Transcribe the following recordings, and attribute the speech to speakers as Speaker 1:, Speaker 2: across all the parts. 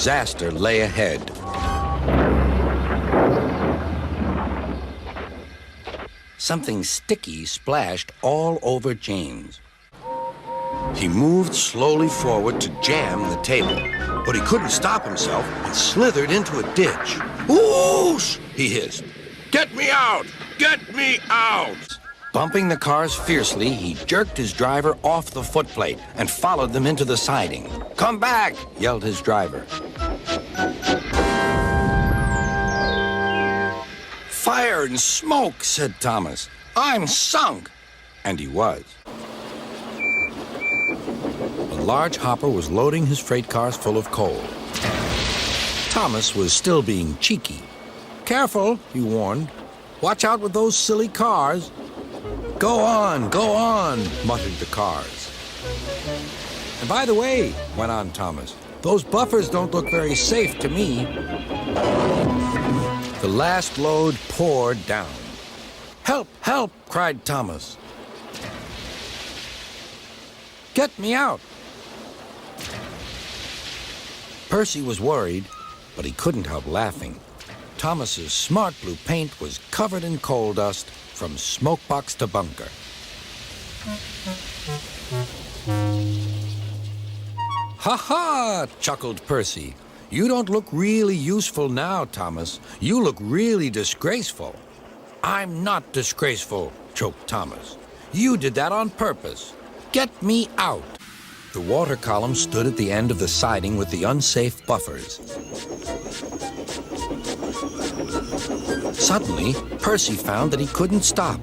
Speaker 1: disaster lay ahead. Something sticky splashed all over James. He moved slowly forward to jam the table, but he couldn't stop himself and slithered into a ditch. "Whoosh!" he hissed. "Get me out! Get me out!" Bumping the cars fiercely, he jerked his driver off the footplate and followed them into the siding. "Come back!" yelled his driver. "Fire and smoke," said Thomas. "I'm sunk." And he was. A large hopper was loading his freight cars full of coal. Thomas was still being cheeky. "Careful," he warned. "Watch out with those silly cars." Go on," muttered the cars. "And by the way," went on Thomas, "those buffers don't look very safe to me." The last load poured down. "Help, help," cried Thomas. "Get me out." Percy was worried, but he couldn't help laughing. Thomas's smart blue paint was covered in coal dust from smokebox to bunker. "Ha ha!" chuckled Percy. "You don't look really useful now, Thomas. You look really disgraceful." "I'm not disgraceful," choked Thomas. "You did that on purpose. Get me out." The water column stood at the end of the siding with the unsafe buffers. Suddenly, Percy found that he couldn't stop.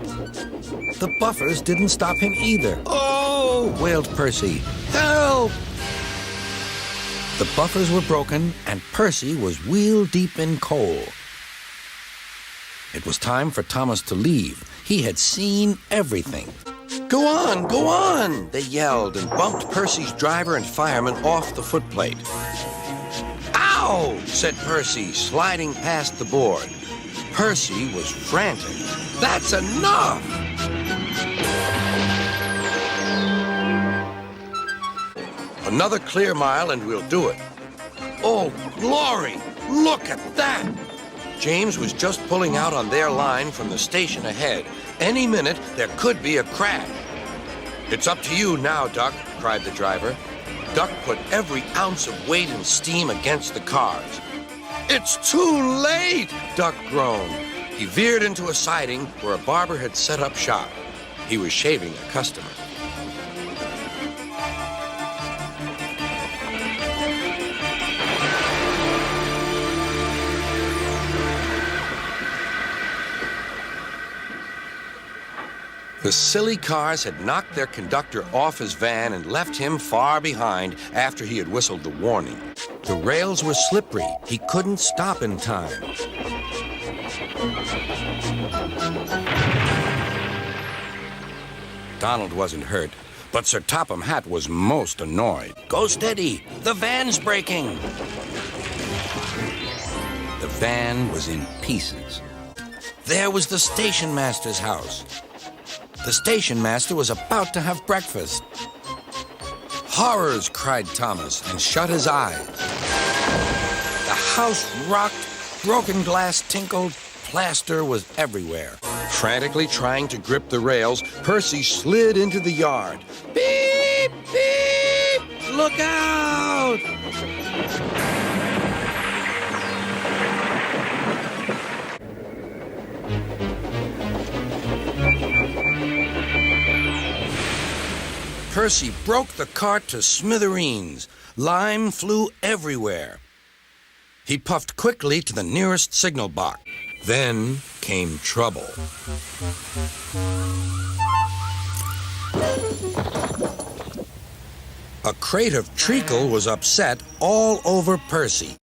Speaker 1: The buffers didn't stop him either. "Oh!" wailed Percy. "Help!" The buffers were broken, and Percy was wheel-deep in coal. It was time for Thomas to leave. He had seen everything. Go on, they yelled and bumped Percy's driver and fireman off the footplate. "Ow!" said Percy, sliding past the board. Percy was frantic. "That's enough!" "Another clear mile and we'll do it." "Oh, glory! Look at that!" James was just pulling out on their line from the station ahead. Any minute, there could be a crash. "It's up to you now, Duck," cried the driver. Duck put every ounce of weight and steam against the cars. "It's too late!" Duck groaned. He veered into a siding where a barber had set up shop. He was shaving a customer. The silly cars had knocked their conductor off his van and left him far behind after he had whistled the warning. The rails were slippery. He couldn't stop in time. Donald wasn't hurt, but Sir Topham Hatt was most annoyed. "Go steady! The van's breaking!" The van was in pieces. There was the station master's house. The station master was about to have breakfast. "Horrors!" cried Thomas and shut his eyes. The house rocked, broken glass tinkled, plaster was everywhere. Frantically trying to grip the rails, Percy slid into the yard. "Beep! Beep! Look out!" Percy broke the cart to smithereens. Lime flew everywhere. He puffed quickly to the nearest signal box. Then came trouble. A crate of treacle was upset all over Percy.